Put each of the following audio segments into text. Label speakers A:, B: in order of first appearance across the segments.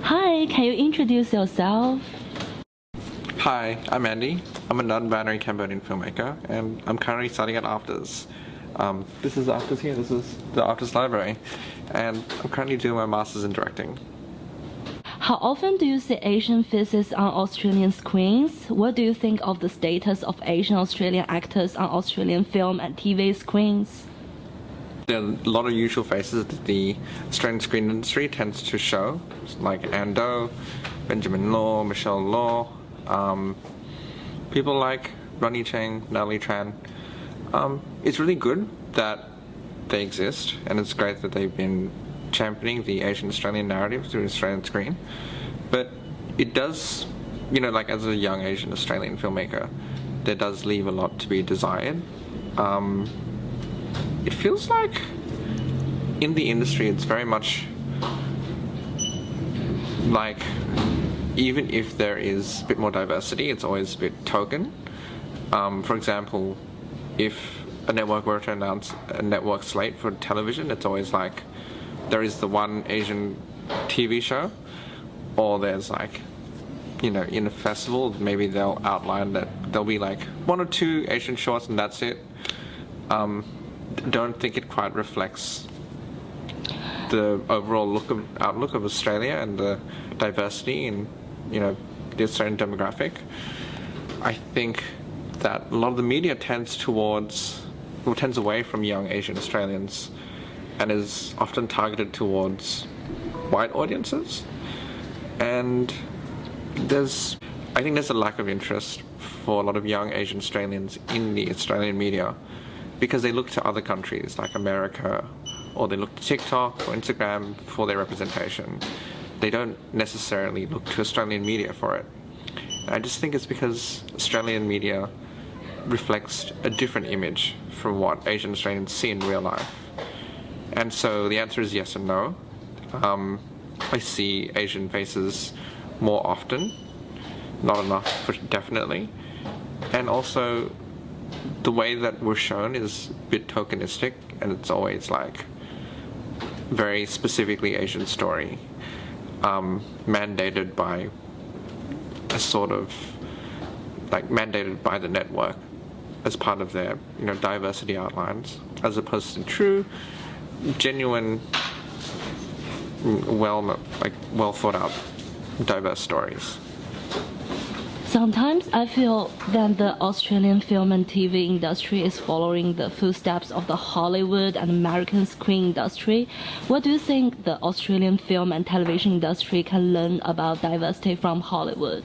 A: Hi, can you introduce yourself?
B: Hi, I'm Andy. I'm a non-binary Cambodian filmmaker, and I'm currently studying at AFTRS. This is AFTRS here, this is the AFTRS library, and I'm currently doing my master's in directing.
A: How often do you see Asian faces on Australian screens? What do you think of the status of Asian Australian actors on Australian film and TV screens?
B: There are a lot of usual faces that the Australian screen industry tends to show, like Ando, Benjamin Law, Michelle Law, people like Ronnie Cheng, Natalie Tran. It's really good that they exist, and it's great that they've been championing the Asian Australian narrative through the Australian screen. But it does, like as a young Asian Australian filmmaker, there does leave a lot to be desired. It feels like in the industry it's very much like, even if there is a bit more diversity, it's always a bit token. For example, if a network were to announce a network slate for television, it's always like there is the one Asian TV show, or there's like, in a festival, maybe they'll outline that there'll be like one or two Asian shorts and that's it. Don't think it quite reflects the overall outlook of Australia and the diversity and the Australian demographic. I think that a lot of the media tends away from young Asian Australians and is often targeted towards white audiences. And I think there's a lack of interest for a lot of young Asian Australians in the Australian media because they look to other countries like America, or they look to TikTok or Instagram for their representation. They don't necessarily look to Australian media for it. And I just think it's because Australian media reflects a different image from what Asian Australians see in real life. And so the answer is yes and no. I see Asian faces more often, not enough definitely. And also the way that we're shown is a bit tokenistic, and it's always like very specifically Asian story, mandated by mandated by the network as part of their diversity outlines, as opposed to true, genuine, well thought out diverse stories.
A: Sometimes I feel that the Australian film and TV industry is following the footsteps of the Hollywood and American screen industry. What do you think the Australian film and television industry can learn about diversity from Hollywood?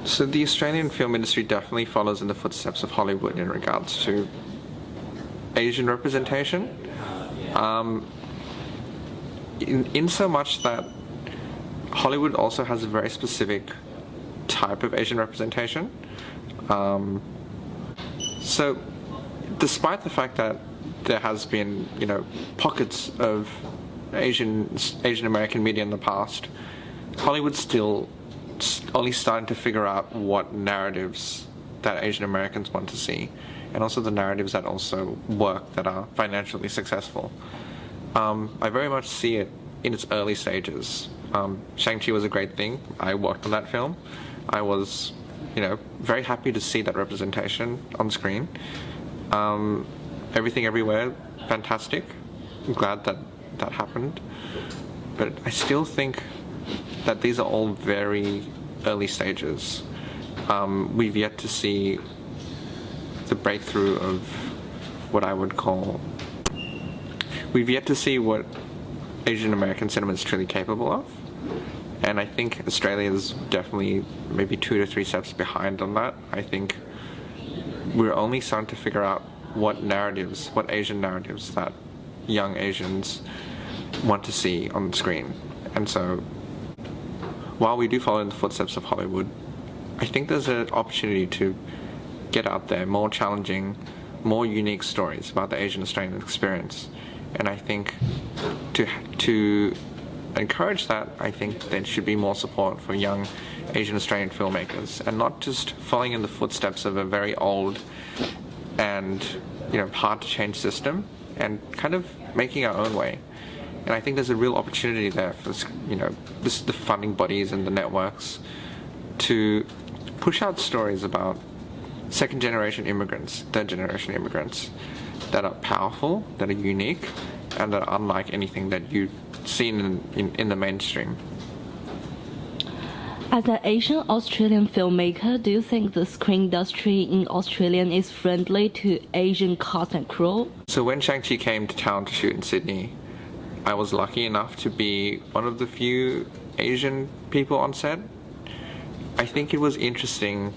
B: So the Australian film industry definitely follows in the footsteps of Hollywood in regards to Asian representation. In so much that Hollywood also has a very specific type of Asian representation. So despite the fact that there has been, pockets of Asian American media in the past, Hollywood's still only starting to figure out what narratives that Asian Americans want to see, and also the narratives that also work, that are financially successful. I very much see it in its early stages. Shang-Chi was a great thing. I worked on that film. I was, very happy to see that representation on screen. Everything Everywhere, fantastic. I'm glad that happened. But I still think that these are all very early stages. We've yet to see the breakthrough of what I would call... We've yet to see what Asian American cinema is truly capable of. And I think Australia is definitely maybe 2 to 3 steps behind on that. I think we're only starting to figure out what Asian narratives that young Asians want to see on the screen. And so, while we do follow in the footsteps of Hollywood, I think there's an opportunity to get out there more challenging, more unique stories about the Asian Australian experience. And I think to encourage that, I think there should be more support for young Asian Australian filmmakers, and not just following in the footsteps of a very old and hard to change system, and kind of making our own way. And I think there's a real opportunity there for, the funding bodies and the networks to push out stories about second-generation immigrants, third-generation immigrants that are powerful, that are unique, and that are unlike anything that you've seen in the mainstream.
A: As an Asian Australian filmmaker, do you think the screen industry in Australia is friendly to Asian cast and crew?
B: So when Shang-Chi came to town to shoot in Sydney, I was lucky enough to be one of the few Asian people on set. I think it was interesting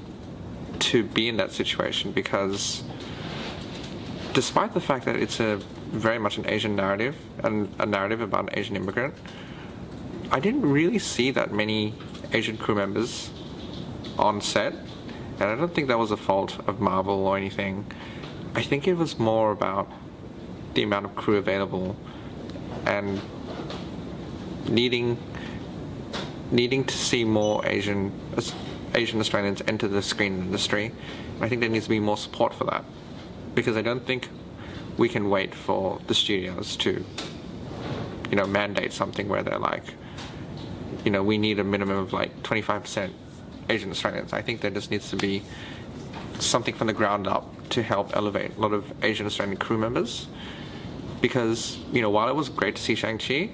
B: to be in that situation because despite the fact that it's very much an Asian narrative and a narrative about an Asian immigrant, I didn't really see that many Asian crew members on set, and I don't think that was a fault of Marvel or anything. I think it was more about the amount of crew available and needing to see more Asian Australians enter the screen industry. I think there needs to be more support for that, because I don't think we can wait for the studios to, mandate something where they're like, we need a minimum of like 25% Asian Australians. I think there just needs to be something from the ground up to help elevate a lot of Asian Australian crew members. Because, while it was great to see Shang-Chi,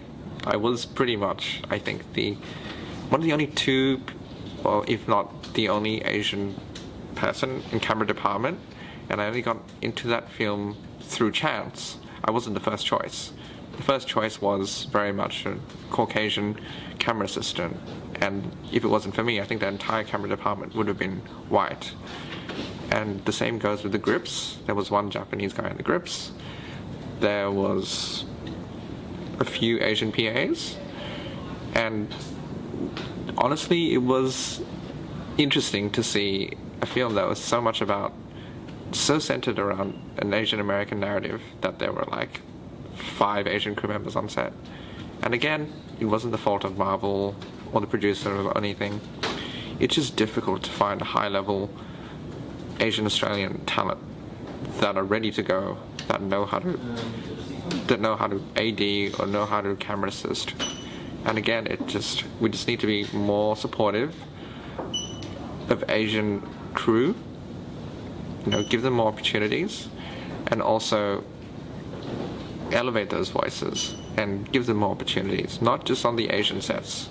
B: I was pretty much, I think, one of the only two, well, if not the only Asian person in camera department, and I only got into that film through chance. I wasn't the first choice. The first choice was very much a Caucasian camera assistant, and if it wasn't for me, I think the entire camera department would have been white. And the same goes with the grips. There was one Japanese guy in the grips. There was a few Asian PAs, and honestly, it was interesting to see a film that was so centered around an Asian American narrative that there were like 5 Asian crew members on set. And again, it wasn't the fault of Marvel or the producer or anything. It's just difficult to find a high-level Asian Australian talent that are ready to go, that know how to AD or know how to camera assist. And again, we just need to be more supportive of Asian crew, give them more opportunities, and also elevate those voices and give them more opportunities, not just on the Asian sets,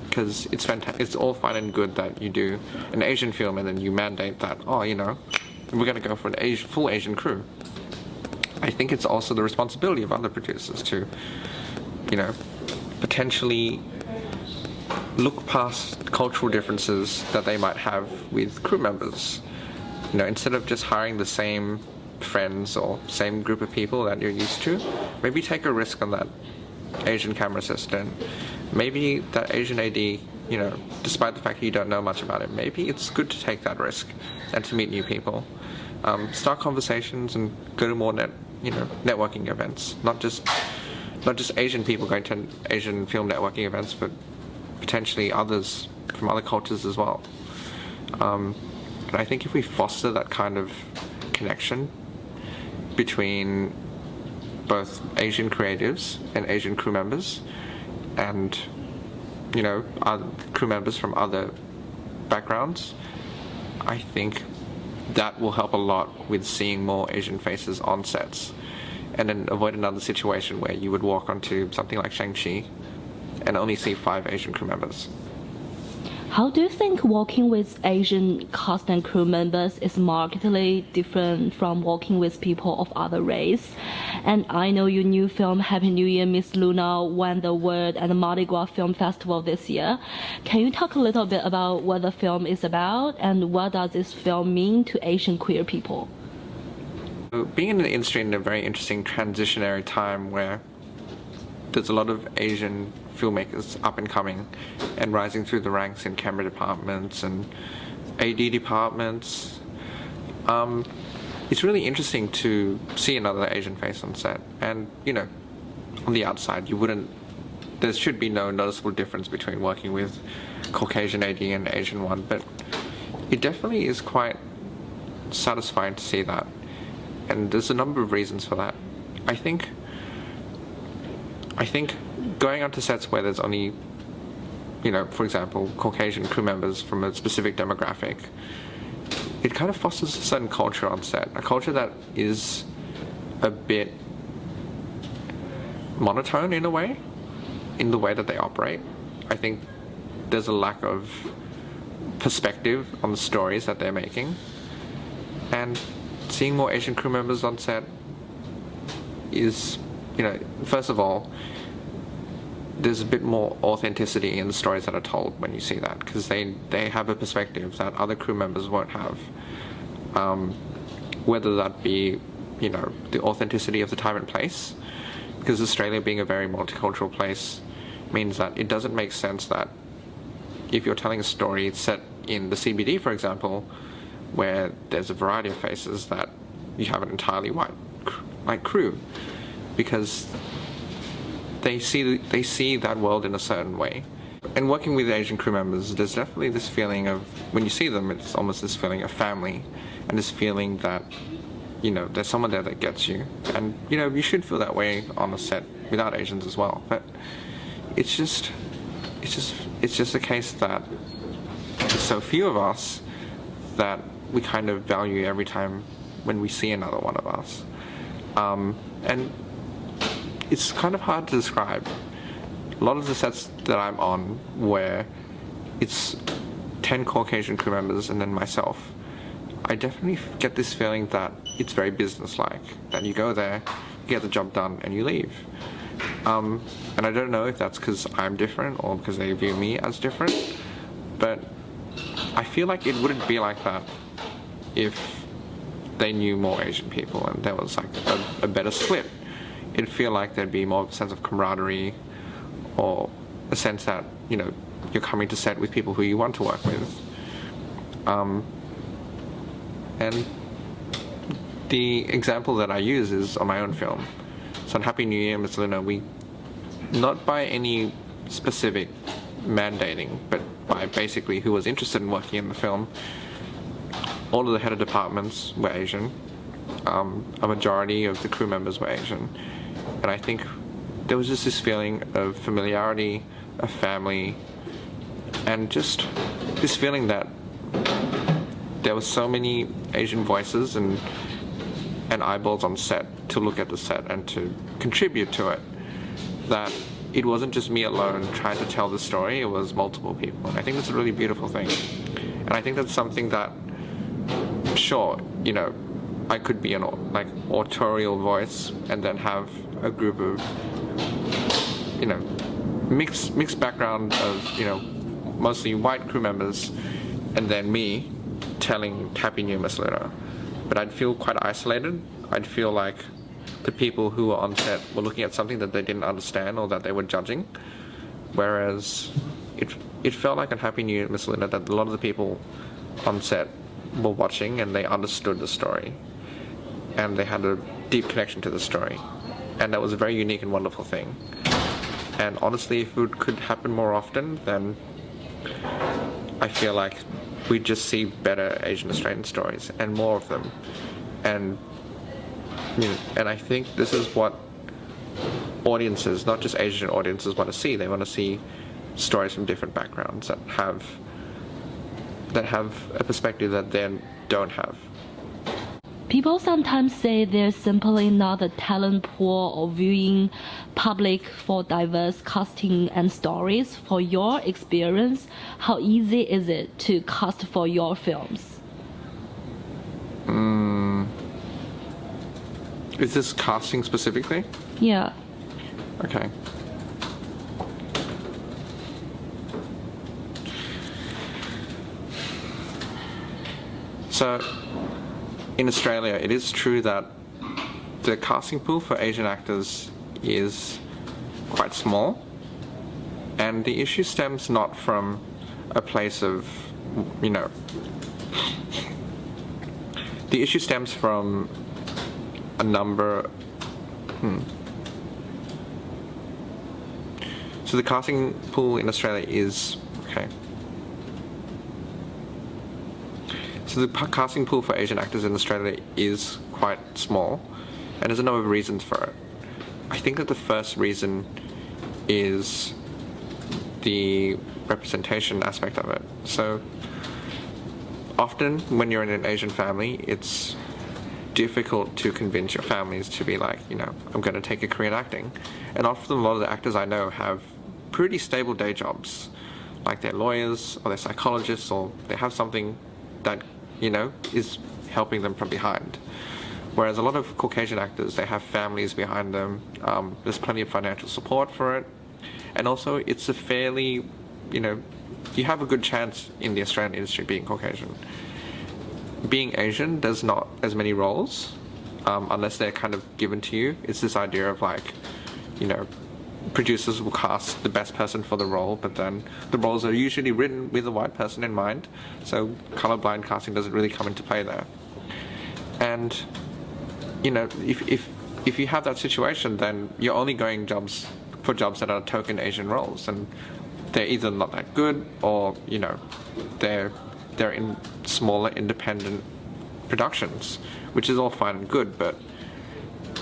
B: because it's all fine and good that you do an Asian film and then you mandate that, we're going to go for an full Asian crew. I think it's also the responsibility of other producers to, potentially look past cultural differences that they might have with crew members. Instead of just hiring the same friends or same group of people that you're used to, maybe take a risk on that Asian camera assistant. Maybe that Asian AD, despite the fact that you don't know much about it, maybe it's good to take that risk and to meet new people. Start conversations and go to more networking events. Not just Asian people going to Asian film networking events, but potentially others from other cultures as well. And I think if we foster that kind of connection between both Asian creatives and Asian crew members, and other crew members from other backgrounds, I think that will help a lot with seeing more Asian faces on sets, and then avoid another situation where you would walk onto something like Shang-Chi and only see 5 Asian crew members.
A: How do you think working with Asian cast and crew members is markedly different from working with people of other race? And I know your new film, Happy New Year, Miss Luna, won the award at the Mardi Gras Film Festival this year. Can you talk a little bit about what the film is about and what does this film mean to Asian queer people?
B: Being in the industry in a very interesting transitionary time where there's a lot of Asian filmmakers up and coming and rising through the ranks in camera departments and AD departments. It's really interesting to see another Asian face on set. And, on the outside, there should be no noticeable difference between working with Caucasian AD and Asian one, but it definitely is quite satisfying to see that. And there's a number of reasons for that. I think going onto sets where there's only, for example, Caucasian crew members from a specific demographic, it kind of fosters a certain culture on set, a culture that is a bit monotone in a way, in the way that they operate. I think there's a lack of perspective on the stories that they're making, and seeing more Asian crew members on set is, first of all, there's a bit more authenticity in the stories that are told when you see that, because they have a perspective that other crew members won't have, whether that be the authenticity of the time and place, because Australia being a very multicultural place means that it doesn't make sense that if you're telling a story set in the CBD, for example, where there's a variety of faces, that you have an entirely white crew, because they see that world in a certain way. And working with Asian crew members, there's definitely this feeling of, when you see them, it's almost this feeling of family, and this feeling that there's someone there that gets you. And you should feel that way on a set without Asians as well. But it's just a case that there's so few of us that we kind of value every time when we see another one of us. And it's kind of hard to describe. A lot of the sets that I'm on, where it's 10 Caucasian crew members and then myself, I definitely get this feeling that it's very business-like, that you go there, you get the job done, and you leave. And I don't know if that's because I'm different or because they view me as different, but I feel like it wouldn't be like that if they knew more Asian people and there was like a better split. It'd feel like there'd be more of a sense of camaraderie, or a sense that you're coming to set with people who you want to work with. And the example that I use is on my own film. So on Happy New Year, Miss Luna, we, not by any specific mandating, but by basically who was interested in working in the film, all of the head of departments were Asian. A majority of the crew members were Asian. And I think there was just this feeling of familiarity, of family, and just this feeling that there were so many Asian voices and eyeballs on set to look at the set and to contribute to it, that it wasn't just me alone trying to tell the story, it was multiple people. And I think that's a really beautiful thing. And I think that's something that, sure, I could be an autorial voice and then have a group of mixed background of mostly white crew members, and then me telling Happy New Year, Miss Luna. But I'd feel quite isolated. I'd feel like the people who were on set were looking at something that they didn't understand or that they were judging, whereas it felt like on Happy New Year, Miss Luna, that a lot of the people on set were watching and they understood the story and they had a deep connection to the story, and that was a very unique and wonderful thing. And honestly, if it could happen more often, then I feel like we'd just see better Asian Australian stories and more of them. And I think this is what audiences, not just Asian audiences, want to see. They want to see stories from different backgrounds that have a perspective that they don't have.
A: People sometimes say there's simply not a talent pool or viewing public for diverse casting and stories. For your experience, how easy is it to cast for your films?
B: Is this casting specifically?
A: Yeah.
B: Okay. So, in Australia, it is true that the casting pool for Asian actors is quite small, and the issue stems not from a place of, the issue stems from a number. So the casting pool in Australia is okay. So the casting pool for Asian actors in Australia is quite small, and there's a number of reasons for it. I think that the first reason is the representation aspect of it. So often when you're in an Asian family, it's difficult to convince your families to be like, I'm going to take a career in acting. And often a lot of the actors I know have pretty stable day jobs, like they're lawyers or they're psychologists, or they have something that, is helping them from behind. Whereas a lot of Caucasian actors, they have families behind them. There's plenty of financial support for it. And also it's a fairly, you have a good chance in the Australian industry being Caucasian. Being Asian, there's not as many roles, unless they're kind of given to you. It's this idea of like, producers will cast the best person for the role, but then the roles are usually written with a white person in mind, so colorblind casting doesn't really come into play there. And, if you have that situation, then you're only going for jobs that are token Asian roles, and they're either not that good, or, they're in smaller independent productions, which is all fine and good, but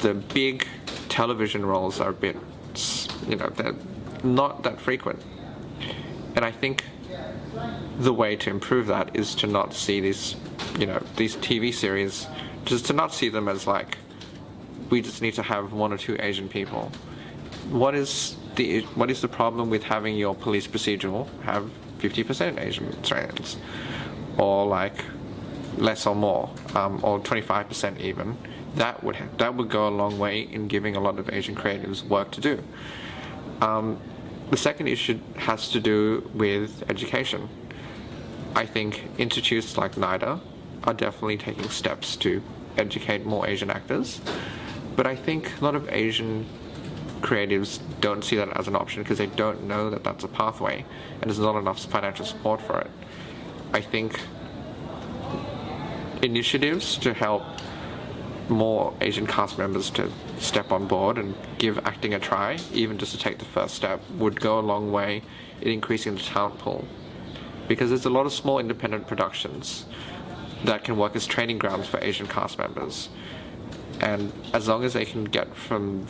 B: the big television roles are a bit, they're not that frequent. And I think the way to improve that is to not see these TV series, just to not see them as like, we just need to have 1 or 2 Asian people. What is the problem with having your police procedural have 50% Asian Australians, or like less or more, or 25% even? That would go a long way in giving a lot of Asian creatives work to do. The second issue has to do with education. I think institutes like NIDA are definitely taking steps to educate more Asian actors, but I think a lot of Asian creatives don't see that as an option because they don't know that that's a pathway, and there's not enough financial support for it. I think initiatives to help more Asian cast members to step on board and give acting a try, even just to take the first step, would go a long way in increasing the talent pool. Because there's a lot of small independent productions that can work as training grounds for Asian cast members. And as long as they can get from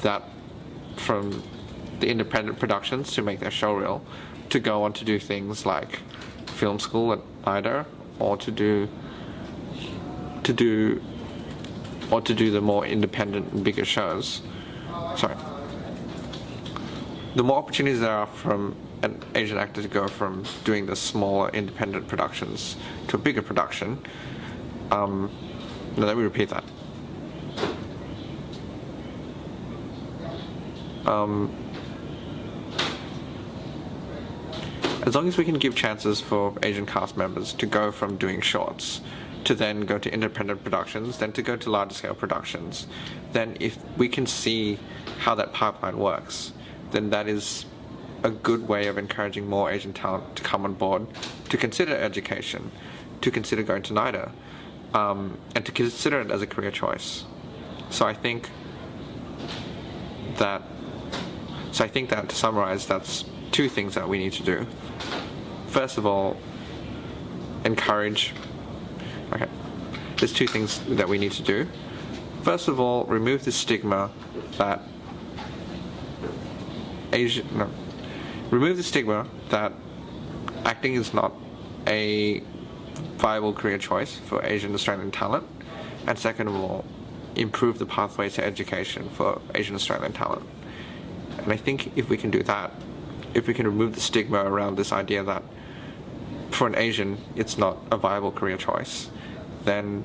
B: the independent productions to make their show reel, to go on to do things like film school at NIDA, or to do the more independent and bigger shows. The more opportunities there are from an Asian actor to go from doing the smaller independent productions to a bigger production. No, let me repeat that. As long as we can give chances for Asian cast members to go from doing shorts to then go to independent productions, then to go to larger scale productions, then if we can see how that pipeline works, then that is a good way of encouraging more Asian talent to come on board, to consider education, to consider going to NIDA, and to consider it as a career choice. So I think that to summarize, that's 2 things that we need to do. First of all, there's 2 things that we need to do. First of all, remove the stigma that acting is not a viable career choice for Asian Australian talent. And second of all, improve the pathways to education for Asian Australian talent. And I think if we can do that, if we can remove the stigma around this idea that for an Asian it's not a viable career choice, then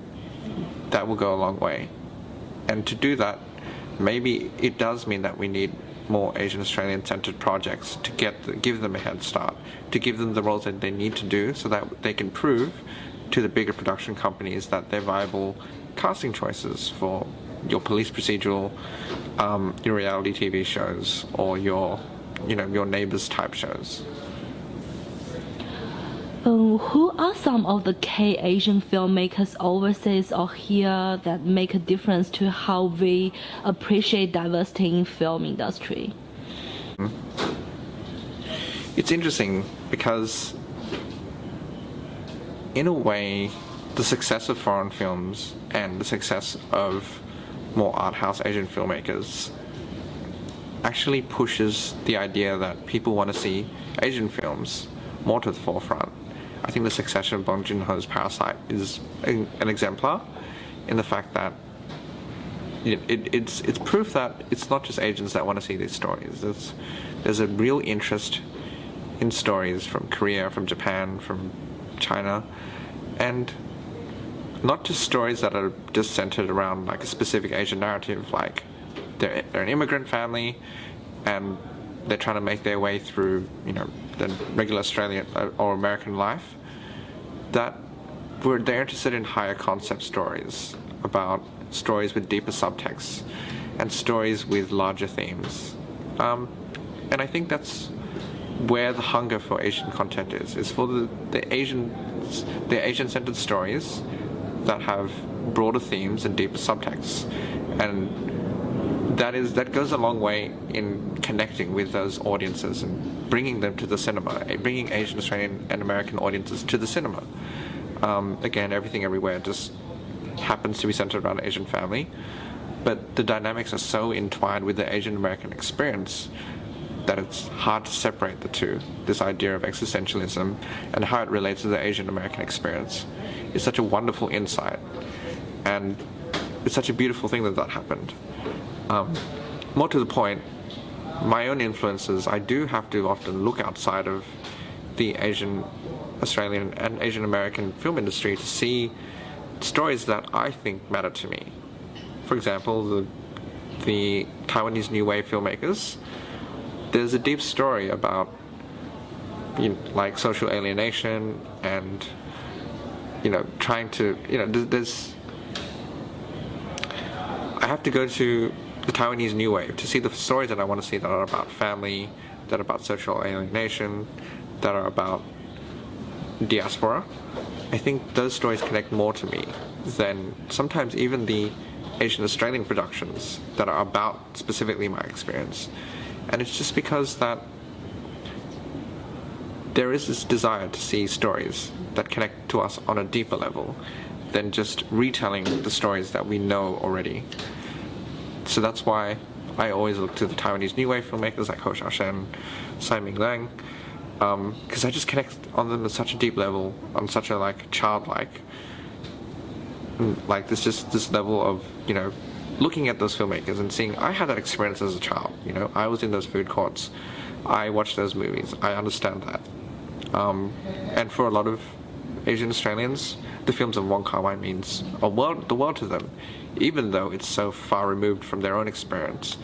B: that will go a long way. And to do that, maybe it does mean that we need more Asian Australian centered projects to give them a head start, to give them the roles that they need to do so that they can prove to the bigger production companies that they're viable casting choices for your police procedural, your reality TV shows, or your neighbors type shows.
A: Who are some of the key Asian filmmakers overseas or here that make a difference to how we appreciate diversity in film industry?
B: It's interesting because, in a way, the success of foreign films and the success of more art house Asian filmmakers actually pushes the idea that people want to see Asian films more to the forefront. I think the succession of Bong Joon-ho's Parasite is an exemplar in the fact that it's proof that it's not just Asians that want to see these stories. There's a real interest in stories from Korea, from Japan, from China, and not just stories that are just centered around like a specific Asian narrative, like they're an immigrant family and they're trying to make their way through, the regular Australian or American life. That they're interested in higher concept stories, about stories with deeper subtexts and stories with larger themes. And I think that's where the hunger for Asian content is for the Asian-centered stories that have broader themes and deeper subtexts. And that goes a long way in connecting with those audiences and bringing them to the cinema, bringing Asian, Australian, and American audiences to the cinema. Again, Everything Everywhere just happens to be centered around an Asian family, but the dynamics are so entwined with the Asian American experience that it's hard to separate the two. This idea of existentialism and how it relates to the Asian American experience is such a wonderful insight, and it's such a beautiful thing that happened. More to the point, my own influences, I do have to often look outside of the Asian, Australian, and Asian American film industry to see stories that I think matter to me. For example, the Taiwanese New Wave filmmakers, there's a deep story about like social alienation and trying to there's I have to go to the Taiwanese New Wave to see the stories that I want to see that are about family, that are about social alienation, that are about diaspora. I think those stories connect more to me than sometimes even the Asian Australian productions that are about specifically my experience. And it's just because that there is this desire to see stories that connect to us on a deeper level than just retelling the stories that we know already. So that's why I always look to the Taiwanese New Wave filmmakers like Ho Xiaoshen, Tsai Ming-Liang, because I just connect on them at such a deep level, on such a childlike, this level of looking at those filmmakers and seeing I had that experience as a child. I was in those food courts, I watched those movies, I understand that. And for a lot of Asian Australians, the films of Wong Kar-wai means the world to them, even though it's so far removed from their own experience.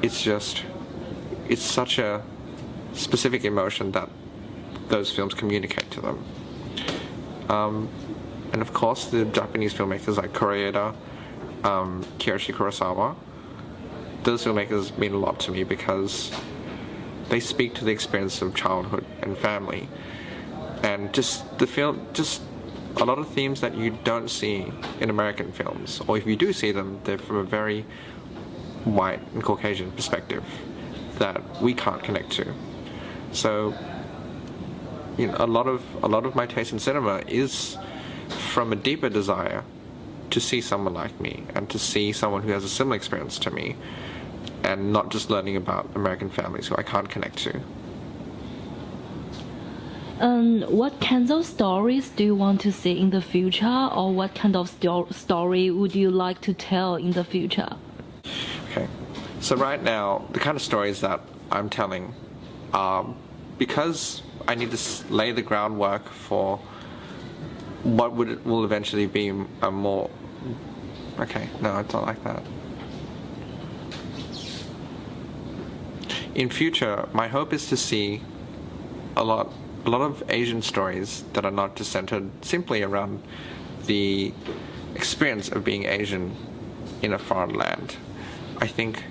B: It's such a specific emotion that those films communicate to them. And of course, the Japanese filmmakers like Koreeda, Kiyoshi Kurosawa, those filmmakers mean a lot to me because they speak to the experience of childhood and family, and just a lot of themes that you don't see in American films, or if you do see them, they're from a very white and Caucasian perspective that we can't connect to. So, a lot of my taste in cinema is from a deeper desire to see someone like me and to see someone who has a similar experience to me, and not just learning about American families who I can't connect to.
A: What kinds of stories do you want to see in the future, or what kind of story would you like to tell in the future?
B: Okay, so right now, the kind of stories that I'm telling are, because I need to lay the groundwork for what will eventually be a more... Okay, no, it's not like that. In future, my hope is to see a lot of Asian stories that are not just centered simply around the experience of being Asian in a foreign land. I think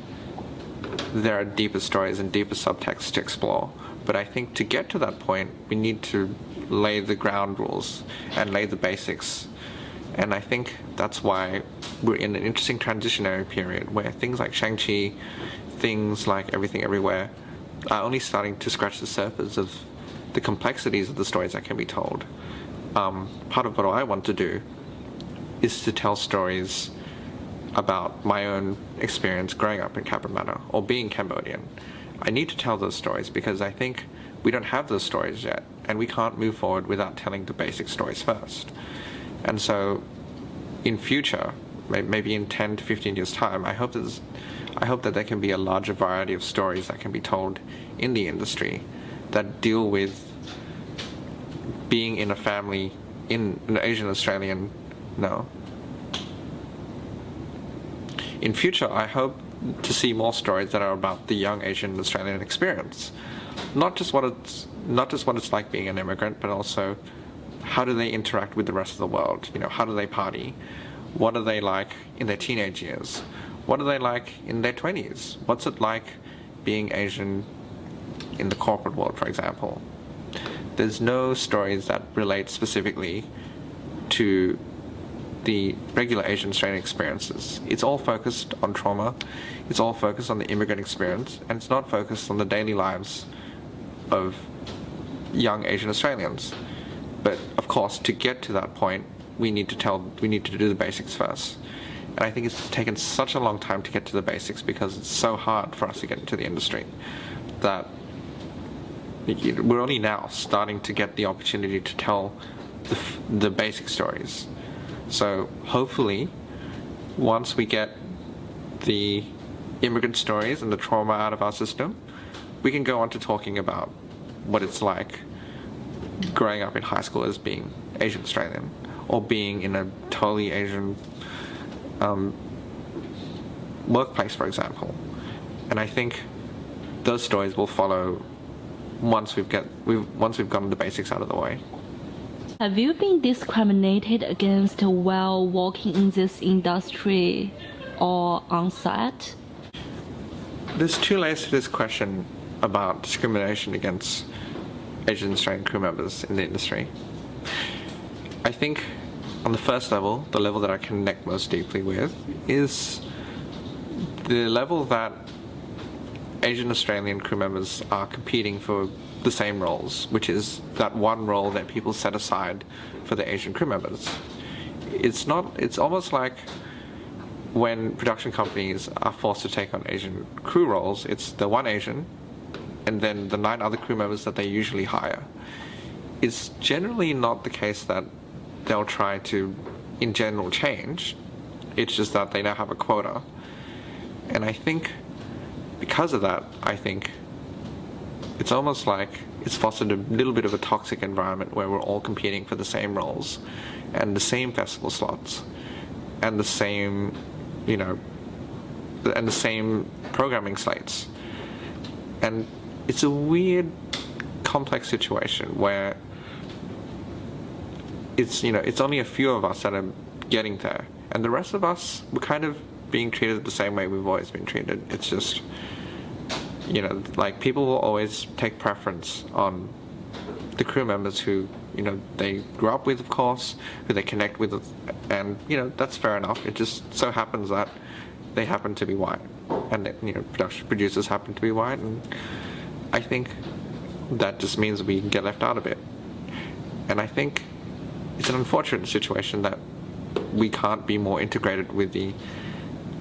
B: there are deeper stories and deeper subtexts to explore, but I think to get to that point, we need to lay the ground rules and lay the basics. And I think that's why we're in an interesting transitionary period where things like Shang-Chi, things like Everything Everywhere are only starting to scratch the surface of the complexities of the stories that can be told. Part of what I want to do is to tell stories about my own experience growing up in Cabramatta or being Cambodian. I need to tell those stories because I think we don't have those stories yet, and we can't move forward without telling the basic stories first. And so, in future, maybe in 10 to 15 years' time, I hope that there can be a larger variety of stories that can be told in the industry that deal with being in a family, in an Asian Australian, no. In future, I hope to see more stories that are about the young Asian Australian experience. Not just what it's like being an immigrant, but also how do they interact with the rest of the world? You know, how do they party? What are they like in their teenage years? What are they like in their 20s? What's it like being Asian in the corporate world, for example? There's no stories that relate specifically to the regular Asian Australian experiences. It's all focused on trauma, it's all focused on the immigrant experience, and it's not focused on the daily lives of young Asian Australians. But of course, to get to that point, we need to do the basics first. And I think it's taken such a long time to get to the basics because it's so hard for us to get into the industry that we're only now starting to get the opportunity to tell the basic stories. So hopefully, once we get the immigrant stories and the trauma out of our system, we can go on to talking about what it's like growing up in high school as being Asian Australian or being in a totally Asian workplace, for example. And I think those stories will follow once we've gotten the basics out of the way.
A: Have you been discriminated against while working in this industry or on set?
B: There's two layers to this question about discrimination against Asian Australian crew members in the industry. I think on the first level, the level that I connect most deeply with, is the level that Asian Australian crew members are competing for the same roles, which is that one role that people set aside for the Asian crew members. It's almost like when production companies are forced to take on Asian crew roles, it's the one Asian and then the 9 other crew members that they usually hire. It's generally not the case that they'll try to, in general, change. It's just that they now have a quota. And I think because of that, I think it's almost like it's fostered a little bit of a toxic environment where we're all competing for the same roles and the same festival slots and the same, and the same programming slates. And it's a weird, complex situation where it's only a few of us that are getting there, and the rest of us, we're kind of being treated the same way we've always been treated. It's just, like people will always take preference on the crew members who, they grew up with, of course, who they connect with, and, that's fair enough. It just so happens that they happen to be white, and that, producers happen to be white, and I think that just means we get left out of it. And I think it's an unfortunate situation that we can't be more integrated with the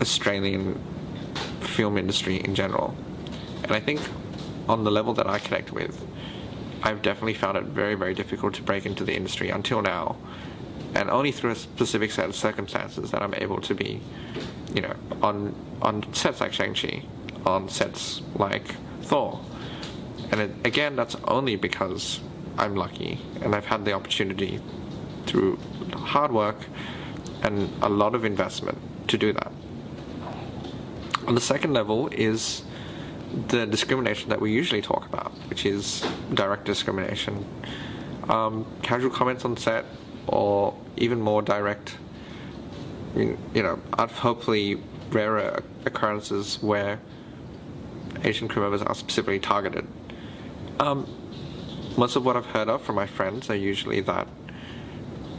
B: Australian film industry in general. And I think on the level that I connect with, I've definitely found it very, very difficult to break into the industry until now. And only through a specific set of circumstances that I'm able to be, on sets like Shang-Chi, on sets like Thor. And again, that's only because I'm lucky and I've had the opportunity through hard work and a lot of investment to do that. On the second level is the discrimination that we usually talk about, which is direct discrimination. Casual comments on set, or even more direct, hopefully rarer occurrences where Asian crew members are specifically targeted. Most of what I've heard of from my friends are usually that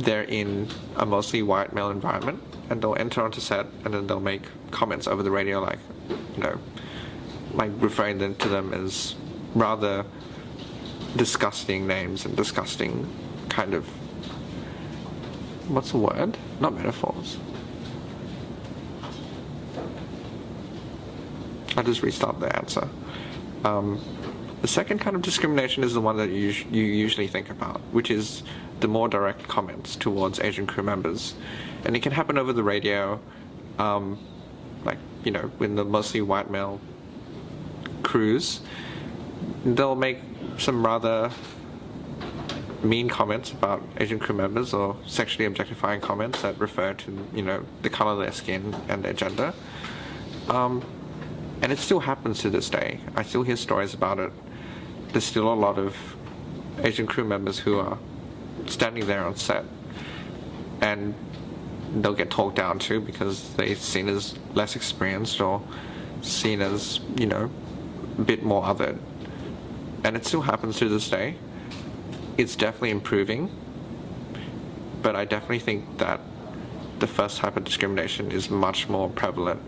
B: they're in a mostly white male environment and they'll enter onto set and then they'll make comments over the radio like referring to them as rather disgusting names and disgusting kind of, what's the word? Not metaphors. I'll just restart the answer. The second kind of discrimination is the one that you usually think about, which is the more direct comments towards Asian crew members. And it can happen over the radio, like, you know, when the mostly white male crews, they'll make some rather mean comments about Asian crew members or sexually objectifying comments that refer to, you know, the color of their skin and their gender. And it still happens to this day. I still hear stories about it. There's still a lot of Asian crew members who are standing there on set and they'll get talked down to because they're seen as less experienced or seen as, you know, a bit more othered. And it still happens to this day. It's definitely improving, but I definitely think that the first type of discrimination is much more prevalent